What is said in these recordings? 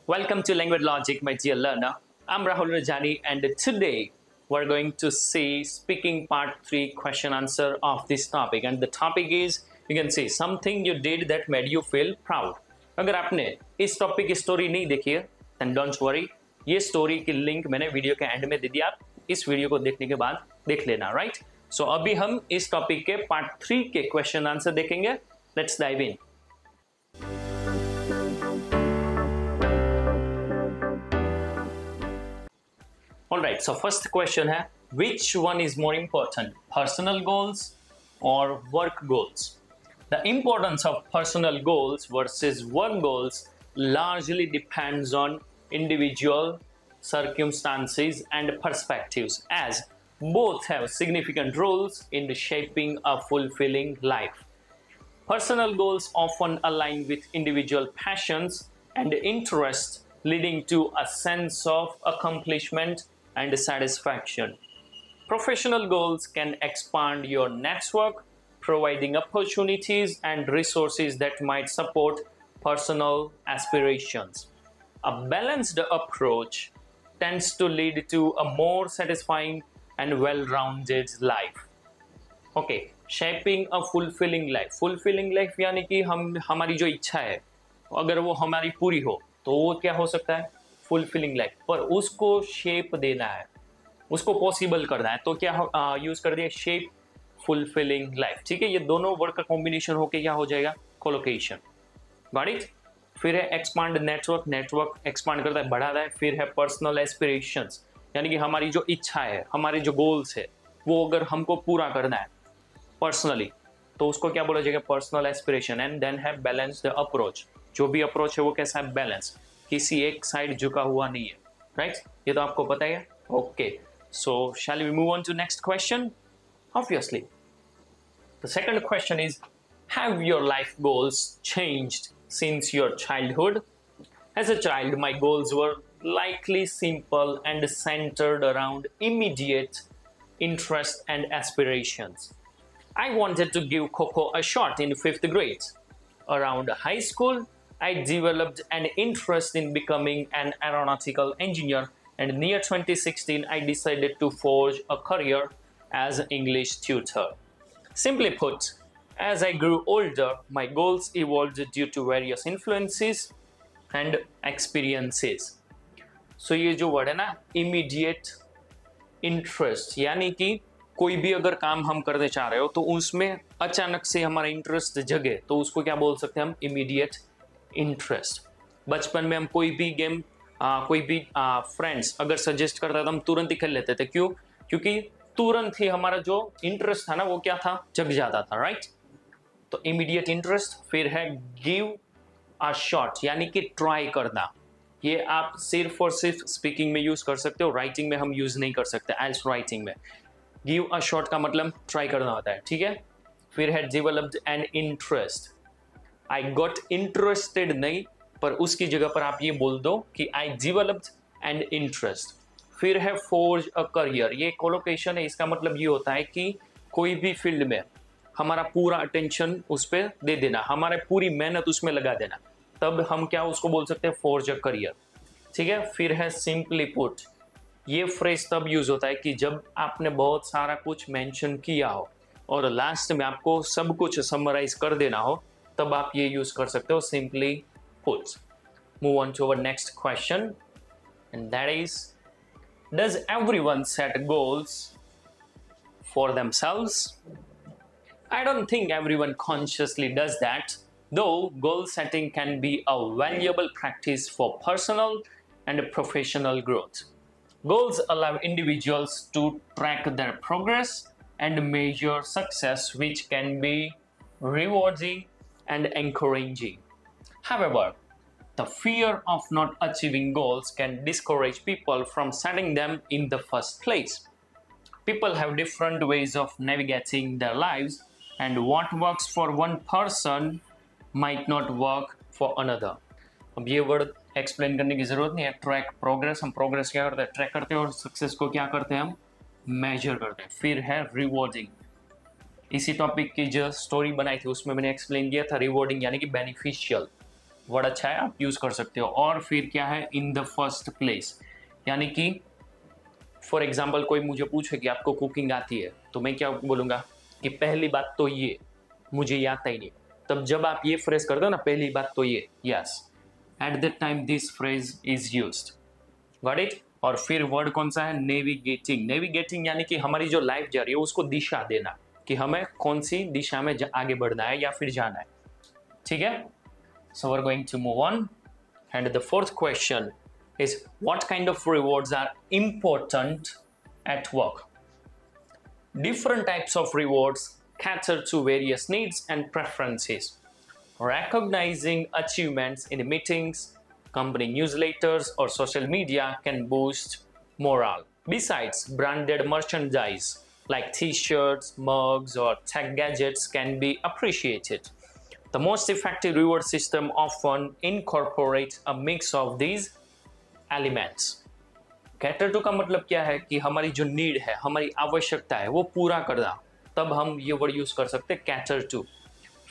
Welcome to Language Logic, my dear learner. I'm Rahul Rajani, and today we're going to see speaking part 3 question answer of this topic. And the topic is, you can see, something you did that made you feel proud. अगर आपने इस topic की story नहीं देखी है, then don't worry. ये story की link मैंने वीडियो के एंड में दे दिया, आप इस वीडियो को देखने के बाद देख लेना, राइट? सो अभी हम इस टॉपिक के पार्ट 3 के क्वेश्चन आंसर देखेंगे. Let's dive in. Alright, so first question है, which one is more important, personal goals or work goals? The importance of personal goals versus work goals largely depends on individual circumstances and perspectives, as both have significant roles in shaping a fulfilling life. Personal goals often align with individual passions and interests, leading to a sense of accomplishment and satisfaction. Professional goals can expand your network, providing opportunities and resources that might support personal aspirations. A balanced approach tends to lead to a more satisfying and well-rounded life. Okay, shaping a fulfilling life. Fulfilling life यानी कि हमारी जो इच्छा है, अगर वो हमारी पूरी हो तो वो क्या हो सकता है? Fulfilling life. पर उसको शेप देना है, उसको पॉसिबल करना है, तो क्या यूज कर दिया? Shape fulfilling life. ठीक है, ये दोनों वर्ड का कॉम्बिनेशन होके क्या हो जाएगा? कोलोकेशन. Got it? फिर है एक्सपांड नेटवर्क. नेटवर्क एक्सपांड करता है, बढ़ाता है. फिर है पर्सनल एस्पिरेशंस, यानी कि हमारी जो इच्छा है, हमारे जो गोल्स है, वो अगर हमको पूरा करना है पर्सनली, तो उसको क्या बोला जाएगा? Personal aspiration. एंड देन है बैलेंस्ड अप्रोच. जो भी अप्रोच है वो कैसा है? बैलेंस, किसी एक साइड झुका हुआ नहीं है, राइट? ये तो आपको पता है. Okay, so shall we move on to next question? Obviously the second question is, have your life goals changed since your childhood? As a child, my goals were likely simple and centered around immediate interest and aspirations. I wanted to give Coco a shot in 5th grade. Around high school, I developed an interest in becoming an aeronautical engineer, and near 2016, I decided to forge a career as an English tutor. Simply put, as I grew older, my goals evolved due to various influences and experiences. So ये जो word है ना, immediate interest, यानी कि कोई भी अगर काम हम करते चाह रहे हो तो उसमें अचानक से हमारा इंटरेस्ट जगे, तो उसको क्या बोल सकते हैं हम? Immediate interest. बचपन में हम कोई भी गेम, कोई भी फ्रेंड्स अगर सजेस्ट करता था तो हम तुरंत ही खेल लेते थे. क्यों? क्योंकि तुरंत ही हमारा जो इंटरेस्ट था ना, वो क्या था? जग जाता था, राइट? तो इमीडिएट इंटरेस्ट. फिर है गिव अ शॉट, यानी कि ट्राई करना. ये आप सिर्फ और सिर्फ स्पीकिंग में यूज कर सकते हो, राइटिंग में हम यूज नहीं कर सकते. एल्स राइटिंग में गिव अ शॉट का मतलब ट्राई करना होता है, ठीक है? फिर है developed an interest. I got interested नहीं, पर उसकी जगह पर आप ये बोल दो कि आई डेवलप्ड एन इंटरेस्ट. फिर है फोर्ज अ करियर. ये कोलोकेशन है, इसका मतलब ये होता है कि कोई भी फील्ड में हमारा पूरा अटेंशन उस पर दे देना, हमारा पूरी मेहनत उसमें लगा देना, तब हम क्या उसको बोल सकते हैं? Forge a career. ठीक है. फिर है सिंपली पुट. ये फ्रेज तब यूज होता है कि जब आपने बहुत सारा कुछ मेंशन किया हो और लास्ट में आपको सब कुछ समराइज कर देना हो, तब आप ये यूज कर सकते हो, simply put. Move on to our next question, and that is, does everyone set goals for themselves? I don't think everyone consciously does that, though goal setting can be a valuable practice for personal and professional growth. Goals allow individuals to track their progress and measure success, which can be rewarding and encouraging. However, the fear of not achieving goals can discourage people from setting them in the first place. People have different ways of navigating their lives, and what works for one person might not work for another. अब ये word explain करने की जरूरत नहीं है. Track progress, हम progress क्या करते हैं? ट्रैक करते हैं, और सक्सेस को क्या करते हैं? हम मेजर करते हैं. फिर है रिवॉर्डिंग. इसी टॉपिक की जो स्टोरी बनाई थी उसमें मैंने एक्सप्लेन किया था, रिवॉर्डिंग यानी कि बेनिफिशियल. वर्ड अच्छा है, आप यूज कर सकते हो। और फिर क्या है, इन द फर्स्ट प्लेस, यानी कि फॉर एग्जाम्पल कोई मुझे पूछे कि आपको कुकिंग आती है, तो मैं क्या बोलूंगा कि पहली बात तो ये मुझे ये आता ही नहीं। तब जब आप ये फ्रेज करते हो ना, पहली बात तो ये, yes, at that time this phrase is used, got it. और फिर वर्ड कौन सा है, नेविगेटिंग। नेविगेटिंग यानी कि हमारी जो लाइफ जा रही है उसको दिशा देना, कि हमें कौन सी दिशा में आगे बढ़ना है या फिर जाना है, ठीक है। So we are going to move on, and the fourth question is what kind of rewards are important at work? Different types of rewards cater to various needs and preferences. Recognizing achievements in meetings, company newsletters, or social media can boost morale. Besides, branded merchandise like t-shirts, mugs, or tech gadgets can be appreciated. The most effective reward system often incorporates a mix of these elements. Cater to का मतलब क्या है कि हमारी जो need है, हमारी आवश्यकता है, वो पूरा करना, तब हम ये वर्ड यूज कर सकते हैं, कैटर टू।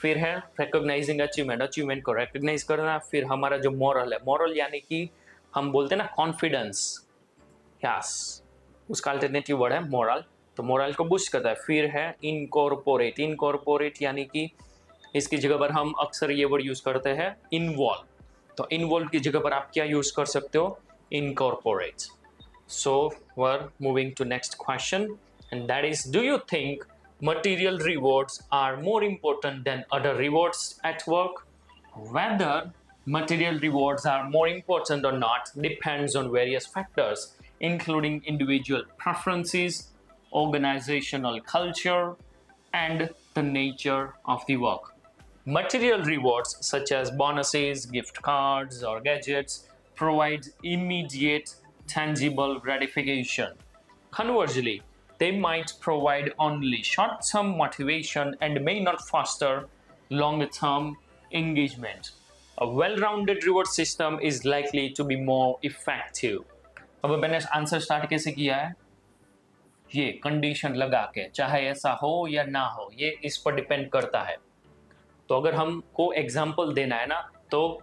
फिर है रिकॉग्नाइजिंग अचीवमेंट, अचीवमेंट को रिकॉग्नाइज करना। फिर हमारा जो मॉरल है, मॉरल यानी कि हम बोलते हैं ना कॉन्फिडेंस, यस, उसका अल्टरनेटिव वर्ड है मॉरल, तो मॉरल को बूस्ट करता है। फिर है इनकॉर्पोरेट, इनकॉर्पोरेट यानी कि इसकी जगह पर हम अक्सर ये वर्ड यूज करते हैं इन्वॉल्व, तो इन्वॉल्व की जगह पर आप क्या यूज कर सकते हो, incorporate. So we're moving to next question, and that is, do you think material rewards are more important than other rewards at work? Whether material rewards are more important or not depends on various factors, including individual preferences, organizational culture, and the nature of the work. Material rewards such as bonuses, gift cards, or gadgets provide immediate, tangible gratification. Conversely, they might provide only short-term motivation and may not foster long-term engagement. A well-rounded reward system is likely to be more effective. अब मैंने answer start कैसे किया है, ये condition लगा के, चाहे ऐसा हो या ना हो, ये इस पर डिपेंड करता है। तो अगर हमको एग्जाम्पल देना है ना, तो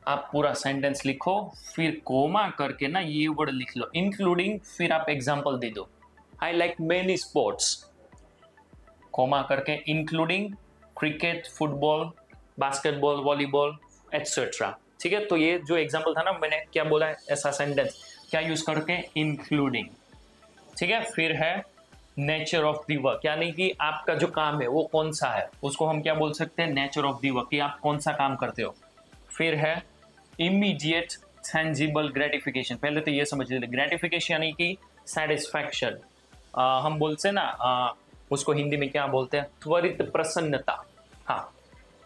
आप पूरा सेंटेंस लिखो, फिर कोमा करके ना ये वर्ड लिख लो, इंक्लूडिंग, फिर आप एग्जांपल दे दो। I like many sports, comma करके, including cricket, football, basketball, volleyball, etcetera, ठीक है। तो ये जो एग्जांपल था ना, मैंने क्या बोला है, ऐसा सेंटेंस क्या यूज करके, इंक्लूडिंग, ठीक है। फिर है नेचर ऑफ द वर्क, यानी कि आपका जो काम है वो कौन सा है, उसको हम क्या बोल सकते हैं, नेचर ऑफ द वर्क, कि आप कौन सा काम करते हो। फिर है इमीडिएट टेंजिबल ग्रेटिफिकेशन, पहले तो ये समझ लीजिए, ग्रेटिफिकेशन यानी कि सेटिस्फैक्शन, हम बोलते हैं ना, उसको हिंदी में क्या बोलते हैं, त्वरित प्रसन्नता, हाँ,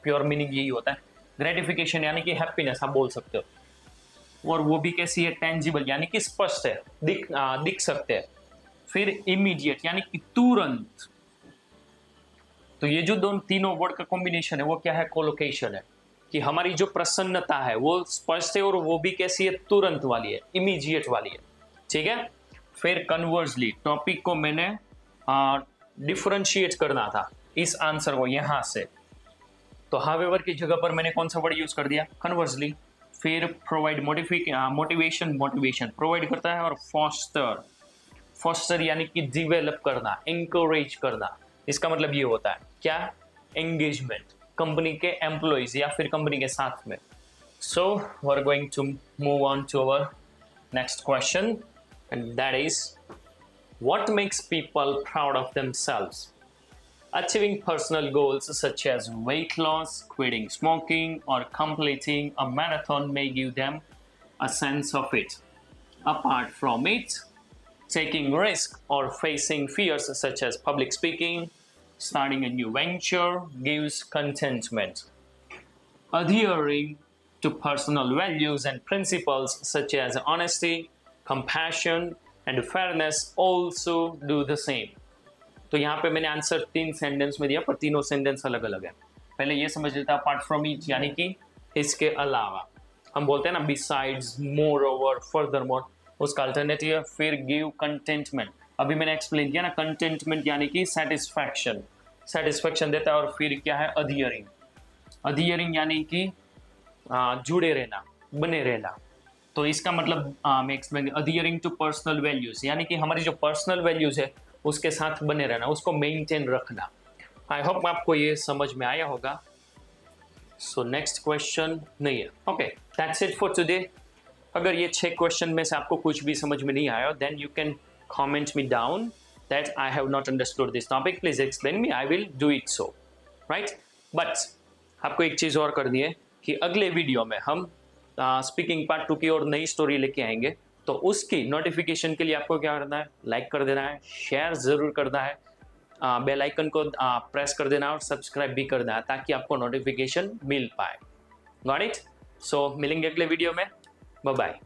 प्योर मीनिंग यही होता है। ग्रेटिफिकेशन यानी कि हैप्पीनेस आप बोल सकते हो, और वो भी कैसी है, टेंजिबल यानी कि स्पष्ट है, दिख सकते हैं। फिर इमीडिएट यानी कि तुरंत, तो ये जो तीनों वर्ड का कॉम्बिनेशन है वो क्या है, कोलोकेशन है, कि हमारी जो प्रसन्नता है वो स्पष्ट है, और वो भी कैसी है, तुरंत वाली है, इमीडिएट वाली है, ठीक है। फिर कन्वर्सली, टॉपिक को मैंने डिफरेंशिएट करना था इस आंसर को यहां से, तो हावेवर की जगह पर मैंने कौन सा वर्ड यूज कर दिया, कन्वर्सली। फिर प्रोवाइड, मोटिवेशन, मोटिवेशन प्रोवाइड करता है। और फॉस्टर, फॉस्टर यानी कि डिवेलप करना, इंकरेज करना, इसका मतलब ये होता है क्या, एंगेजमेंट, कंपनी के एम्प्लॉइज या फिर कंपनी के साथ में। So we are going to move on to our next question, and that is, what makes people proud of themselves? Achieving personal goals such as weight loss, quitting smoking, or completing a marathon may give them a sense of it. Apart from it, taking risks or facing fears such as public speaking, starting a new venture gives contentment. Adhering to personal values and principles such as honesty, compassion, and fairness also do the same. तो यहाँ पे मैंने answer 3 sentence में दिया, पर तीनों sentence अलग अलग है। पहले ये समझ लेता, अपार्ट फ्रॉम इट यानी कि इसके अलावा, हम बोलते हैं ना besides, more over, further more, उसका अल्टरनेटिव है। फिर गिव कंटेंटमेंट, अभी मैंने एक्सप्लेन किया ना, कंटेंटमेंट यानी कि सेटिस्फैक्शन, सेटिस्फैक्शन देता है। और फिर क्या है, अधियरिंग, अधियरिंग यानी कि जुड़े रहना, बने रहना। तो इसका मतलब मैं explain, adhering to personal values, यानी कि हमारी जो पर्सनल वैल्यूज है उसके साथ बने रहना, उसको मेंटेन रखना। आई होप आपको ये समझ में आया होगा। सो नेक्स्ट क्वेश्चन नहीं है। Okay, that's it for today. अगर ये 6 क्वेश्चन में से आपको कुछ भी समझ में नहीं आया, then you can comment me down that I have not understood this topic, please explain me, I will do it so, right. But आपको एक चीज़ और करनी है कि अगले वीडियो में हम स्पीकिंग पार्ट 2 की और नई स्टोरी लेके आएंगे। तो उसकी नोटिफिकेशन के लिए आपको क्या करना है, लाइक कर देना है, शेयर ज़रूर करना है, बेल आइकन को प्रेस कर देना और सब्सक्राइब भी करना है, ताकि आपको नोटिफिकेशन मिल पाए। Got it? सो मिलेंगे अगले वीडियो में। Bye bye.